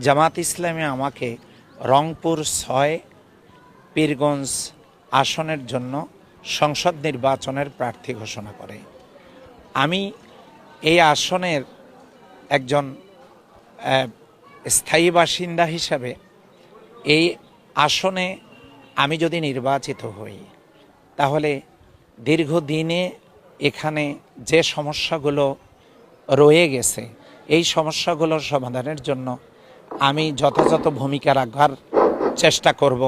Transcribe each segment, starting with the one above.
জামাত ইসলামী আমাকে রংপুর ৬ পীরগঞ্জ আসনের জন্য সংসদ নির্বাচনের প্রার্থী ঘোষণা করে। আমি এই আসনের একজন স্থায়ী বাসিন্দা হিসাবে এই আসনে আমি যদি নির্বাচিত হই, তাহলে দীর্ঘদিনে এখানে যে সমস্যাগুলো রয়ে গেছে, এই সমস্যাগুলোর সমাধানের জন্য আমি যথাযথ ভূমিকা রাখার চেষ্টা করব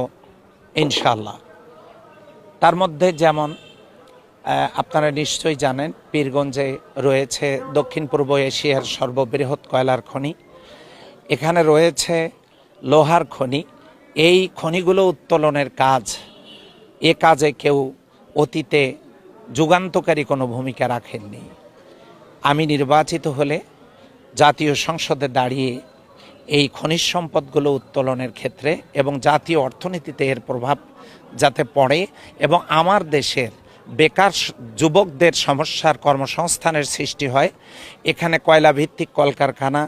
ইনশাআল্লাহ। তার মধ্যে যেমন আপনারা নিশ্চয়ই জানেন, পীরগঞ্জে রয়েছে দক্ষিণ পূর্ব এশিয়ার সর্ববৃহৎ কয়লার খনি, এখানে রয়েছে লোহার খনি। এই খনিগুলো উত্তোলনের কাজ, এ কাজে কেউ অতীতে যুগান্তকারী কোনো ভূমিকা রাখেননি। আমি নির্বাচিত হলে জাতীয় সংসদে দাঁড়িয়ে এই খনিজ সম্পদগুলো উত্তোলনের ক্ষেত্রে এবং জাতীয় অর্থনীতিতে এর প্রভাব যাতে পড়ে এবং আমার দেশের বেকার যুবকদের সমস্যার কর্মসংস্থানের সৃষ্টি হয়, এখানে কয়লাভিত্তিক কলকারখানা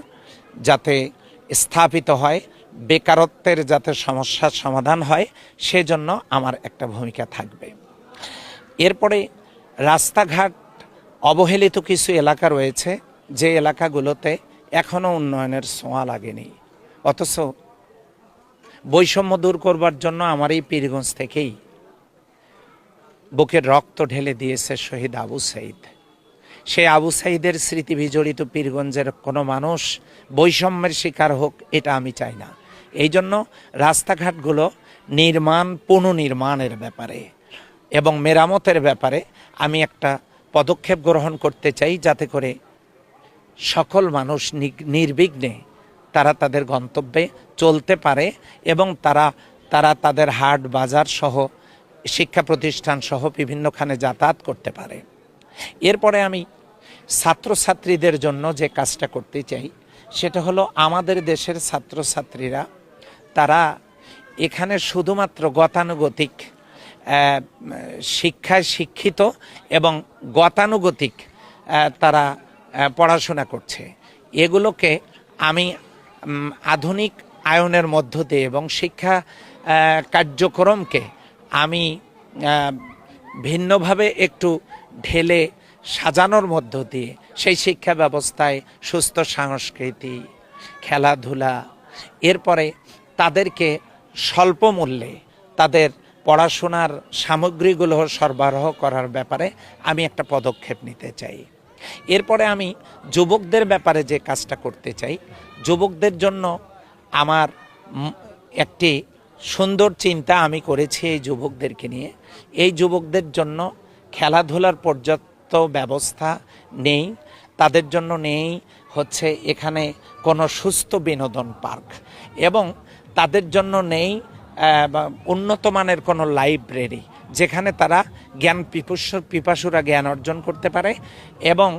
যাতে স্থাপিত হয়, বেকারত্বের যাতে সমস্যার সমাধান হয়, সেজন্য আমার একটা ভূমিকা থাকবে। এরপরে রাস্তাঘাট অবহেলিত কিছু এলাকা রয়েছে, যে এলাকাগুলোতে এখনও উন্নয়নের ছোঁয়া লাগেনি, অথচ বৈষম্য দূর করবার জন্য আমার এই পীরগঞ্জ থেকেই বুকের রক্ত ঢেলে দিয়েছে শহীদ আবু সাঈদ। সেই আবু সাঈদের স্মৃতি বিজড়িত পীরগঞ্জের কোনো মানুষ বৈষম্যের শিকার হোক, এটা আমি চাই না। এই জন্য রাস্তাঘাটগুলো পুনর্নির্মাণের ব্যাপারে এবং মেরামতের ব্যাপারে আমি একটা পদক্ষেপ গ্রহণ করতে চাই, যাতে করে সকল মানুষ নির্বিঘ্নে তারা তাদের গন্তব্যে চলতে পারে এবং তারা তাদের হাট বাজার সহ শিক্ষা প্রতিষ্ঠান সহ বিভিন্নখানে যাতায়াত করতে পারে। এরপরে আমি ছাত্রছাত্রীদের জন্য যে কাজটা করতে চাই, সেটা হলো আমাদের দেশের ছাত্রছাত্রীরা তারা এখানে শুধুমাত্র গতানুগতিক শিক্ষায় শিক্ষিত এবং গতানুগতিক তারা পড়াশোনা করছে। এগুলোকে আমি আধুনিক আয়নের মধ্য দিয়ে এবং শিক্ষা কার্যক্রমকে আমি ভিন্নভাবে একটু ঢেলে সাজানোর মধ্য দিয়ে সেই শিক্ষা ব্যবস্থায় সুস্থ সংস্কৃতি, খেলাধুলা, এরপরে তাদেরকে স্বল্প মূল্যে তাদের পড়াশোনার সামগ্রীগুলো সরবরাহ করার ব্যাপারে আমি একটা পদক্ষেপ নিতে চাই। এরপরে আমি যুবকদের ব্যাপারে যে কাজটা করতে চাই, যুবকদের জন্য আমার একটি সুন্দর চিন্তা আমি করেছি এই যুবকদেরকে নিয়ে। এই যুবকদের জন্য খেলাধুলার পর্যাপ্ত ব্যবস্থা নেই, তাদের জন্য নেই হচ্ছে এখানে কোনো সুস্থ বিনোদন পার্ক, এবং তাদের জন্য নেই উন্নত মানের কোনো লাইব্রেরি যেখানে তারা পিপাসুরা জ্ঞান অর্জন করতে পারে, এবং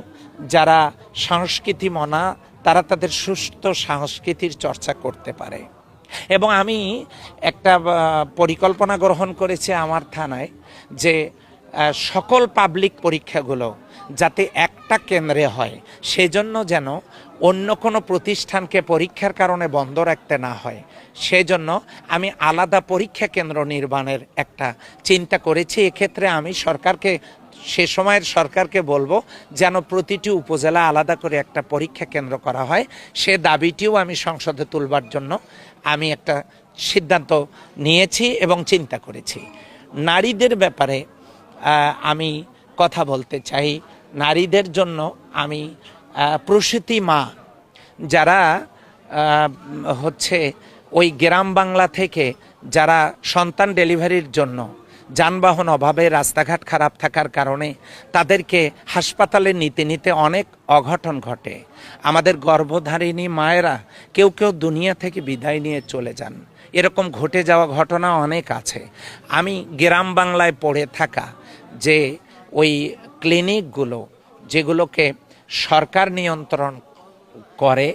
যারা সংস্কৃতি মনা তারা তাদের সুস্থ সংস্কৃতির চর্চা করতে পারে। এবং আমি একটা পরিকল্পনা গ্রহণ করেছি আমার থানায়, যে সকল পাবলিক পরীক্ষাগুলো যাতে একটা কেন্দ্রে হয়, সেজন্য যেন অন্য কোনো প্রতিষ্ঠানকে পরীক্ষার কারণে বন্ধ রাখতে না হয়, সেজন্য আমি আলাদা পরীক্ষা কেন্দ্র নির্মাণের একটা চিন্তা করেছি। এক্ষেত্রে আমি সে সময়ের সরকারকে বলবো যেন প্রতিটি উপজেলা আলাদা করে একটা পরীক্ষা কেন্দ্র করা হয়। সে দাবিটিও আমি সংসদে তুলবার জন্য আমি একটা সিদ্ধান্ত নিয়েছি এবং চিন্তা করেছি। নারীদের ব্যাপারে আমি কথা বলতে চাই। নারীদের জন্য আমি প্রসূতি মা যারা হচ্ছে ওই গ্রাম বাংলা থেকে যারা সন্তান ডেলিভারির জন্য যানবাহন অভাবে রাস্তাঘাট খারাপ থাকার কারণে তাদেরকে হাসপাতালে নিতে নিতে অনেক অঘটন ঘটে। আমাদের গর্ভধারিণী মায়েরা কেউ দুনিয়া থেকে বিদায় নিয়ে চলে যান, এরকম ঘটে যাওয়া ঘটনা অনেক আছে। আমি গ্রাম বাংলায় পড়ে থাকা যে ওই ক্লিনিকগুলো যেগুলোকে সরকার নিয়ন্ত্রণ করে,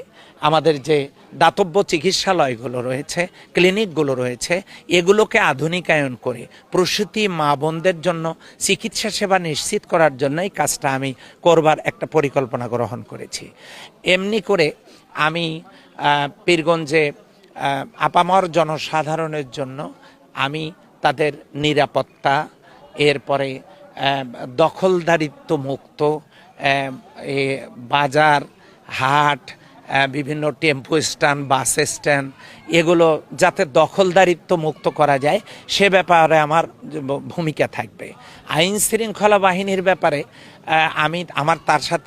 আমাদের যে দাতব্য চিকিৎসালয়গুলো রয়েছে, ক্লিনিকগুলো রয়েছে, এগুলোকে আধুনিকায়ন করে প্রসূতি মা বোনদের জন্য চিকিৎসা সেবা নিশ্চিত করার জন্যই কাজটা আমি করবার একটা পরিকল্পনা গ্রহণ করেছি। এমনি করে আমি পীরগঞ্জে আপামর জনসাধারণের জন্য আমি তাদের নিরাপত্তা, এরপরে দখলদারিত্ব মুক্ত বাজার, হাট, বিভিন্ন টেম্পো স্ট্যান্ড, বাস স্ট্যান্ড, এগুলো যাতে দখলদারিত্ব মুক্ত করা যায় সে ব্যাপারে আমার ভূমিকা থাকবে। আইন শৃঙ্খলা বাহিনীর ব্যাপারে আমার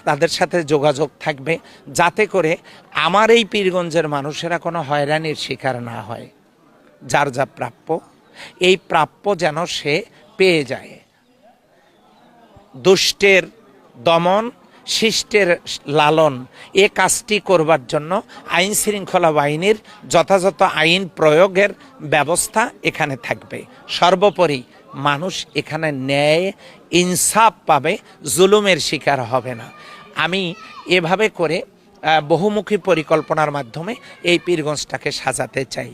তাদের সাথে যোগাযোগ থাকবে, যাতে করে আমার এই পীরগঞ্জের মানুষেরা কোনো হয়রানির শিকার না হয়। যার যা প্রাপ্য, এই প্রাপ্য যেন সে পেয়ে যায়। দুষ্টের দমন, শিষ্টের লালন, এ কাজটি করবার জন্য আইন শৃঙ্খলা বাহিনীর যথাযথ আইন প্রয়োগের ব্যবস্থা এখানে থাকবে। সর্বোপরি মানুষ এখানে ন্যায় ইনসাফ পাবে, জুলুমের শিকার হবে না। আমি এভাবে করে বহুমুখী পরিকল্পনার মাধ্যমে এই পীরগঞ্জটাকে সাজাতে চাই।